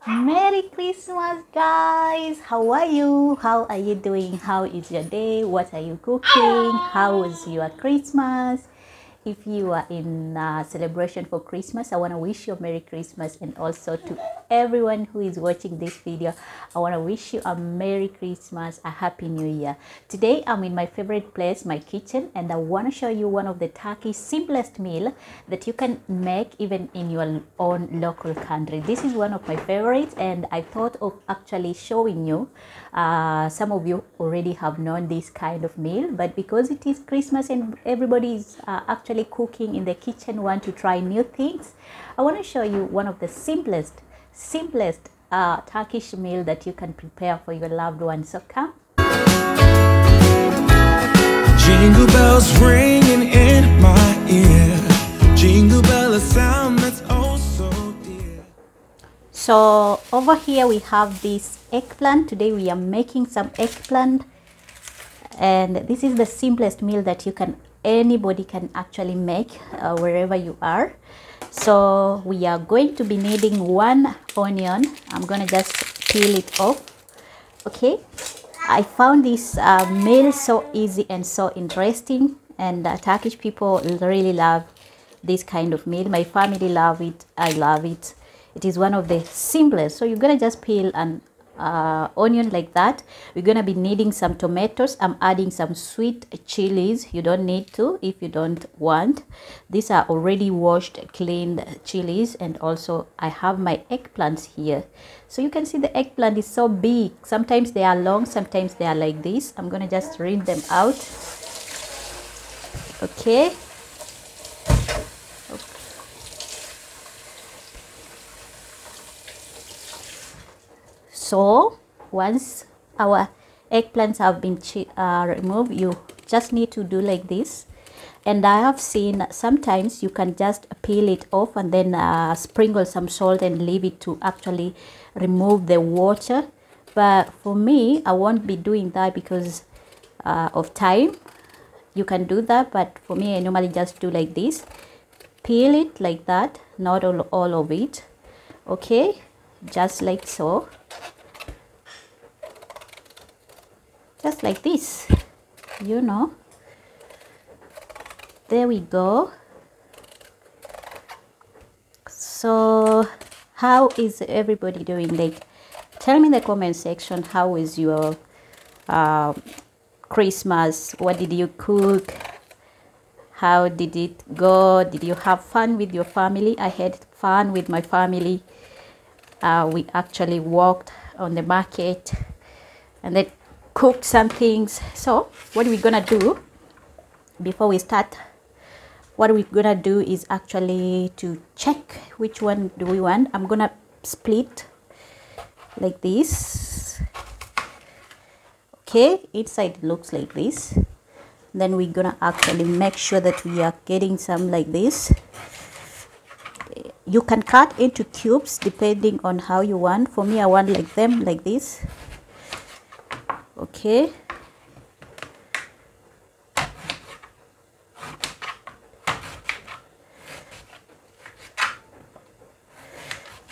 Merry Christmas, guys! How are you? How are you doing? How is your day? What are you cooking? How was your Christmas? If you are in celebration for Christmas, I want to wish you a Merry Christmas, and also to everyone who is watching this video, I want to wish you a Merry Christmas, a Happy New Year. Today I'm in my favorite place, my kitchen, and I want to show you one of the Turkish simplest meal that you can make even in your own local country. This is one of my favorites, and I thought of actually showing you. Some of you already have known this kind of meal, but because it is Christmas and everybody is actually cooking in the kitchen, want to try new things, I want to show you one of the simplest Turkish meal that you can prepare for your loved ones. So come. Jingle bells ringing in my ear. Jingle bell, a sound that's oh so dear. So over here we have this eggplant. Today we are making some eggplant, and this is the simplest meal that anybody can actually make wherever you are. So we are going to be needing one onion. I'm gonna just peel it off. Okay, I found this meal so easy and so interesting, and Turkish people really love this kind of meal. My family love it. I love it. It is one of the simplest. So you're gonna just peel an onion like that. We're gonna be needing some tomatoes. I'm adding some sweet chilies. You don't need to if you don't want. These are already washed, cleaned chilies, and also I have my eggplants here. So you can see the eggplant is so big. Sometimes they are long, sometimes they are like this. I'm gonna just rinse them out. Okay. So once our eggplants have been removed, you just need to do like this. And I have seen sometimes you can just peel it off and then sprinkle some salt and leave it to actually remove the water. But for me, I won't be doing that because of time. You can do that, but for me, I normally just do like this. Peel it like that, not all of it. Okay, just like so. Just like this, you know. There we go. So how is everybody doing? Like, tell me in the comment section, how is your Christmas? What did you cook? How did it go? Did you have fun with your family? I had fun with my family. We actually walked on the market and then cooked some things. So what we're gonna do before we start, what we're gonna do is actually to check which one do we want. I'm gonna split like this. Okay, inside looks like this. Then we're gonna actually make sure that we are getting some like this. You can cut into cubes depending on how you want. For me, I want like them like this. Okay,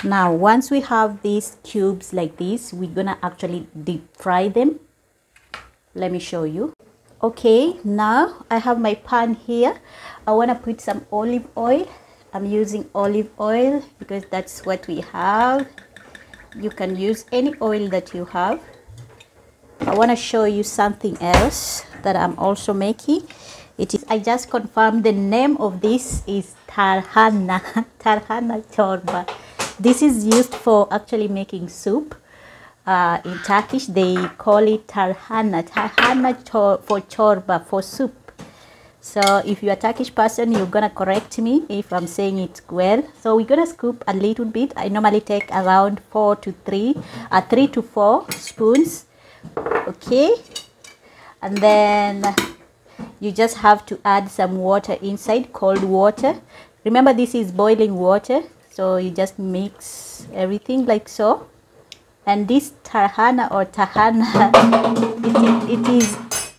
now once we have these cubes like this, we're gonna actually deep fry them. Let me show you. Okay, now I have my pan here. I want to put some olive oil. I'm using olive oil because that's what we have. You can use any oil that you have. I want to show you something else that I'm also making. I just confirmed the name of this is tarhana. Tarhana chorba. This is used for actually making soup. In Turkish they call it tarhana. Tarhana for chorba, for soup. So if you're a Turkish person, you're gonna correct me if I'm saying it well. So we're gonna scoop a little bit. I normally take around 3 to 4 spoons. Okay, and then you just have to add some water inside, cold water. Remember, this is boiling water, so you just mix everything like so. And this tarhana or tahana,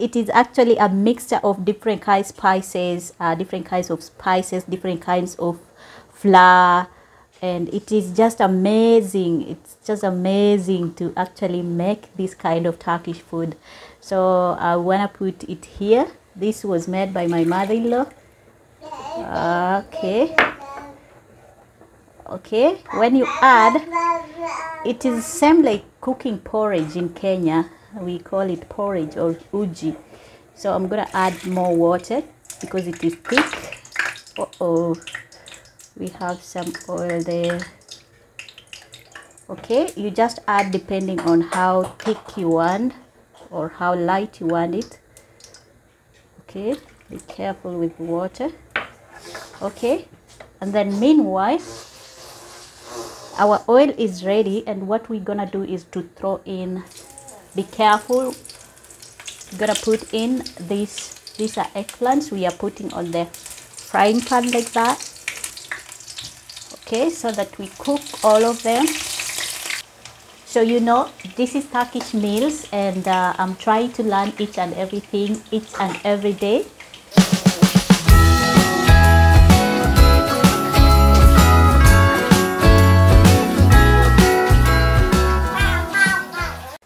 it is actually a mixture of different kinds of spices, different kinds of flour, and it is just amazing. It's just amazing to actually make this kind of Turkish food. So I want to put it here. This was made by my mother-in-law. Okay, when you add, it is same like cooking porridge in Kenya. We call it porridge or uji. So I'm gonna add more water because it is thick. We have some oil there. Okay, you just add depending on how thick you want or how light you want it. Okay, be careful with the water. Okay, and then meanwhile our oil is ready, and what we're gonna do is to throw in, be careful, gonna put in these are eggplants. We are putting on the frying pan like that. Okay, so that we cook all of them. So you know, this is Turkish meals, and I'm trying to learn each and everything each and every day.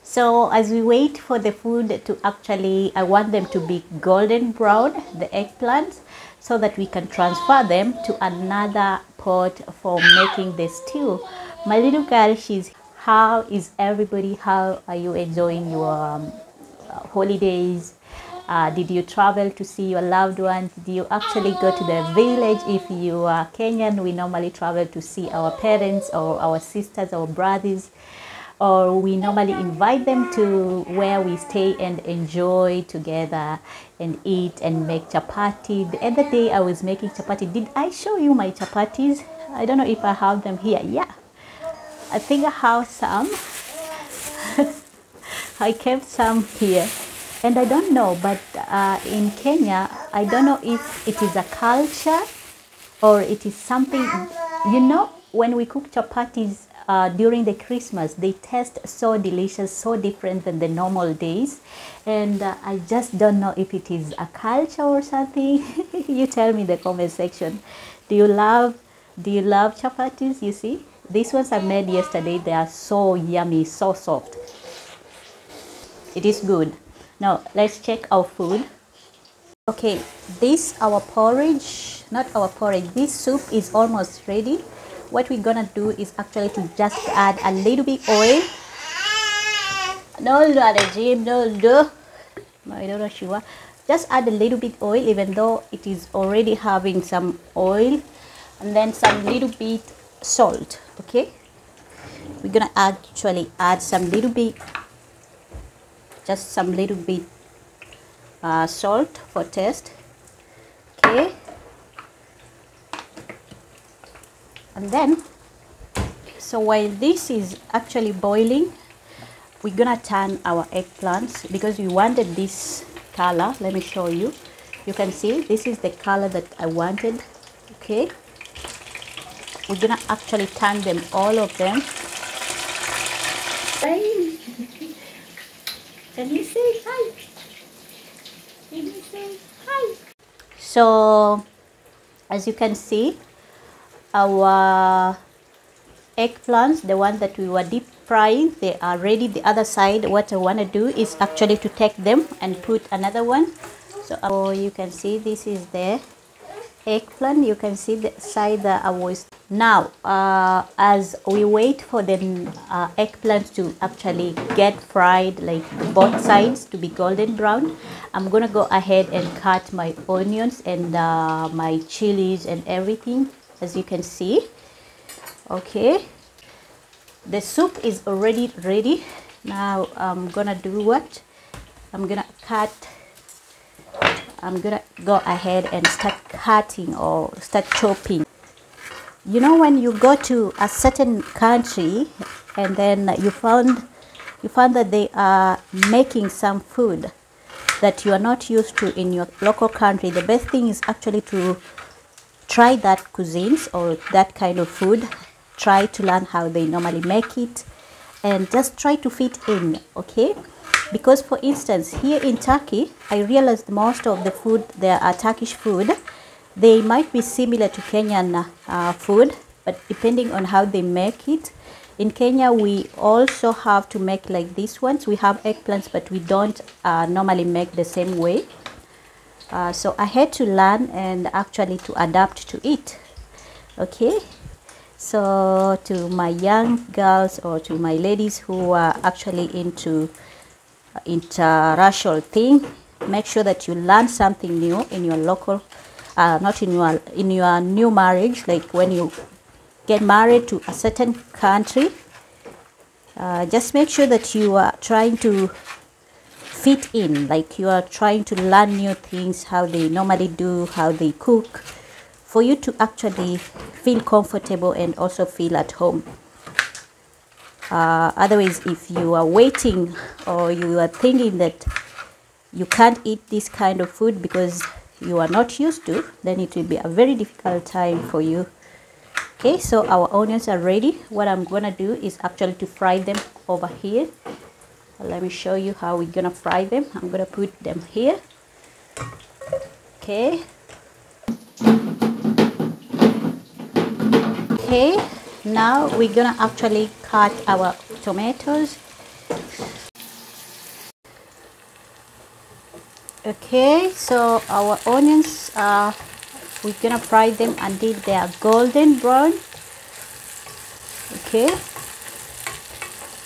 So as we wait for the food to actually, I want them to be golden brown, the eggplants, so that we can transfer them to another pot for making the stew. My little girl, how is everybody? How are you enjoying your holidays? Did you travel to see your loved ones? Did you actually go to the village? If you are Kenyan, we normally travel to see our parents or our sisters or brothers, or we normally invite them to where we stay and enjoy together and eat and make chapati. The other day I was making chapati. Did I show you my chapatis? I don't know if I have them here. Yeah, I think I have some. I kept some here, and I don't know, but in Kenya, I don't know if it is a culture or it is something, you know, when we cook chapatis during the Christmas, they taste so delicious, so different than the normal days, and I just don't know if it is a culture or something. You tell me in the comment section. Do you love chapatis? You see, these ones I made yesterday. They are so yummy, so soft. It is good. Now let's check our food. Okay, this our porridge, not our porridge, this soup is almost ready. What we're gonna do is actually to just add a little bit oil. No, just add a little bit oil, even though it is already having some oil, and then some little bit salt. Okay, we're gonna actually add some little bit, just some little bit salt for taste. Okay, and then, so while this is actually boiling, we're gonna turn our eggplants because we wanted this color. Let me show you. You can see this is the color that I wanted. Okay, we're gonna actually turn them, all of them. Can you say hi? Can you say hi? So as you can see, our eggplants, the one that we were deep frying, they are ready. The other side, what I want to do is actually to take them and put another one. So you can see this is the eggplant. You can see the side that I was. Now as we wait for the eggplants to actually get fried, like both sides to be golden brown, I'm gonna go ahead and cut my onions and my chilies and everything, as you can see. Okay, the soup is already ready. Now I'm gonna do what? I'm gonna go ahead and start cutting or start chopping. You know, when you go to a certain country and then you found that they are making some food that you are not used to in your local country, the best thing is actually to try that cuisines or that kind of food. Try to learn how they normally make it and just try to fit in. Okay, because for instance here in Turkey, I realized most of the food there are Turkish food. They might be similar to Kenyan food, but depending on how they make it. In Kenya, we also have to make like these ones. We have eggplants, but we don't normally make the same way. So I had to learn and actually to adapt to it. Okay, so to my young girls or to my ladies who are actually into interracial thing, make sure that you learn something new in your local, not in your new marriage, like when you get married to a certain country. Just make sure that you are trying to fit in, like you are trying to learn new things, how they normally do, how they cook, for you to actually feel comfortable and also feel at home. Otherwise, if you are waiting or you are thinking that you can't eat this kind of food because you are not used to, then it will be a very difficult time for you. Okay, so our onions are ready. What I'm gonna do is actually to fry them over here. Let me show you how we're gonna fry them. I'm gonna put them here. Okay. Okay, now we're gonna actually cut our tomatoes. Okay, so our onions, we're gonna fry them until they are golden brown. Okay,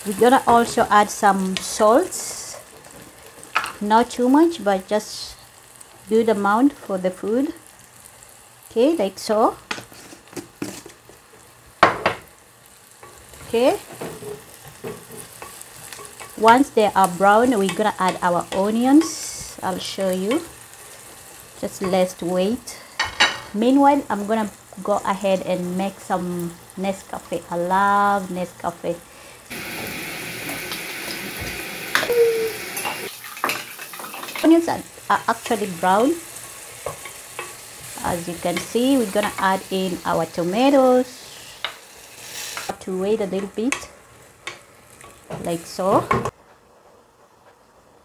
we're gonna also add some salt, not too much, but just good amount for the food. Okay, like so. Okay, once they are brown, we're gonna add our onions. I'll show you. Just let's wait. Meanwhile, I'm gonna go ahead and make some Nescafe. I love Nescafe. Onions are actually brown. As you can see, we're gonna add in our tomatoes. Have to wait a little bit, like so.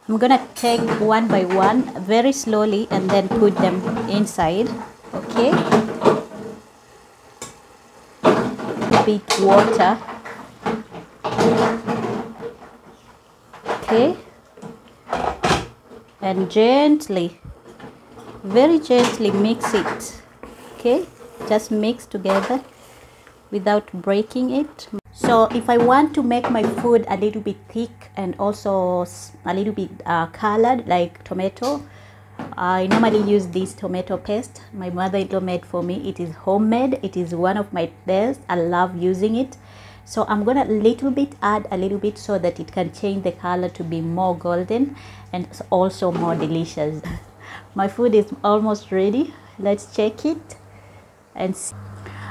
I'm gonna take one by one very slowly and then put them inside. Okay, a bit water. Okay, and gently, very gently mix it. Okay, just mix together without breaking it. So if I want to make my food a little bit thick and also a little bit colored like tomato, I normally use this tomato paste my mother-in-law made for me. It is homemade. It is one of my best. I love using it. So I'm gonna add a little bit so that it can change the color to be more golden and also more delicious. My food is almost ready. Let's check it and see.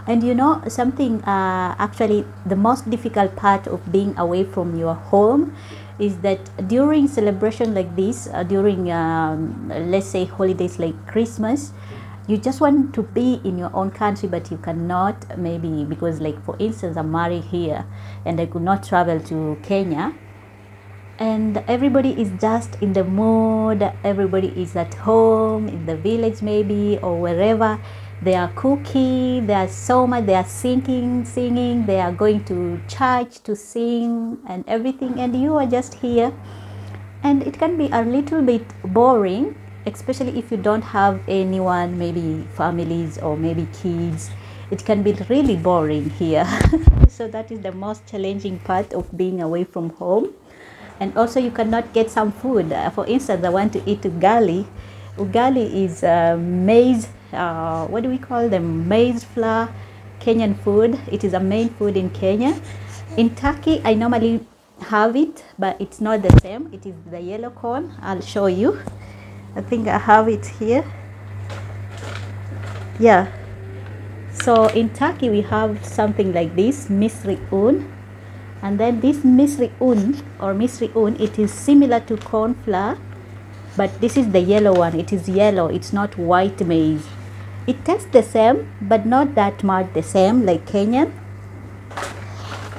And you know something, actually the most difficult part of being away from your home is that during celebration like this, during let's say holidays like Christmas, you just want to be in your own country, but you cannot, maybe because, like, for instance, I'm married here and I could not travel to Kenya, and everybody is just in the mood. Everybody is at home in the village maybe or wherever. They are cooking, they are so much, they are singing, they are going to church to sing and everything, and you are just here, and it can be a little bit boring, especially if you don't have anyone, maybe families or maybe kids. It can be really boring here. So that is the most challenging part of being away from home. And also you cannot get some food. For instance, I want to eat ugali. Ugali is maize, what do we call them? Maize flour, Kenyan food. It is a main food in Kenya. In Turkey, I normally have it, but it's not the same. It is the yellow corn. I'll show you. I think I have it here. Yeah. So in Turkey, we have something like this, misri un. And then this misri un, it is similar to corn flour, but this is the yellow one. It is yellow. It's not white maize. It tastes the same, but not that much the same like Kenyan.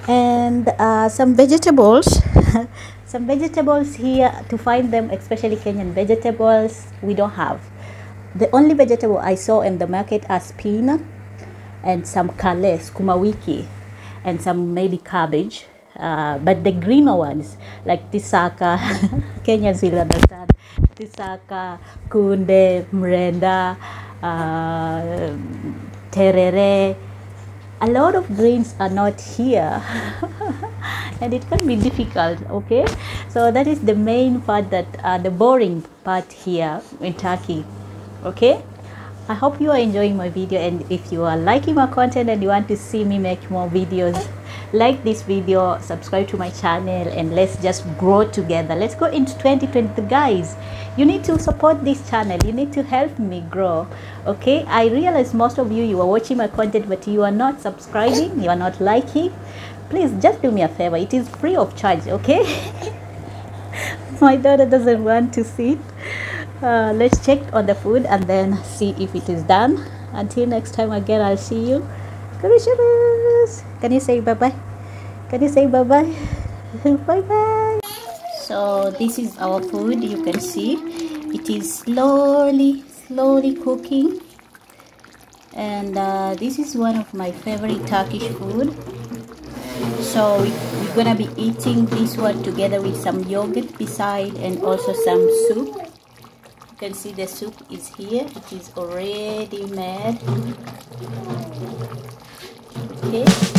And some vegetables. Some vegetables here, to find them, especially Kenyan vegetables, we don't have. The only vegetable I saw in the market are spinach. and some kale, sukuma wiki, and some maybe cabbage. But the greener ones like tisaka, Kenyans will understand. Tisaka, kunde, mrenda, terere. A lot of greens are not here and it can be difficult. Okay, so that is the main part, that the boring part here in Turkey. Okay, I hope you are enjoying my video, and if you are liking my content and you want to see me make more videos, like this video, subscribe to my channel, and let's just grow together. Let's go into 2020, guys. You need to support this channel, you need to help me grow. Okay, I realize most of you are watching my content but you are not subscribing, you are not liking. Please just do me a favor, it is free of charge. Okay. My daughter doesn't want to sit. Let's check on the food and then see if it is done. Until next time again, I'll see you. Can you say bye-bye? Can you say bye-bye? Bye-bye. So this is our food. You can see it is slowly cooking, and this is one of my favorite Turkish food. So we're gonna be eating this one together with some yogurt beside, and also some soup. You can see the soup is here, it is already made. Okay.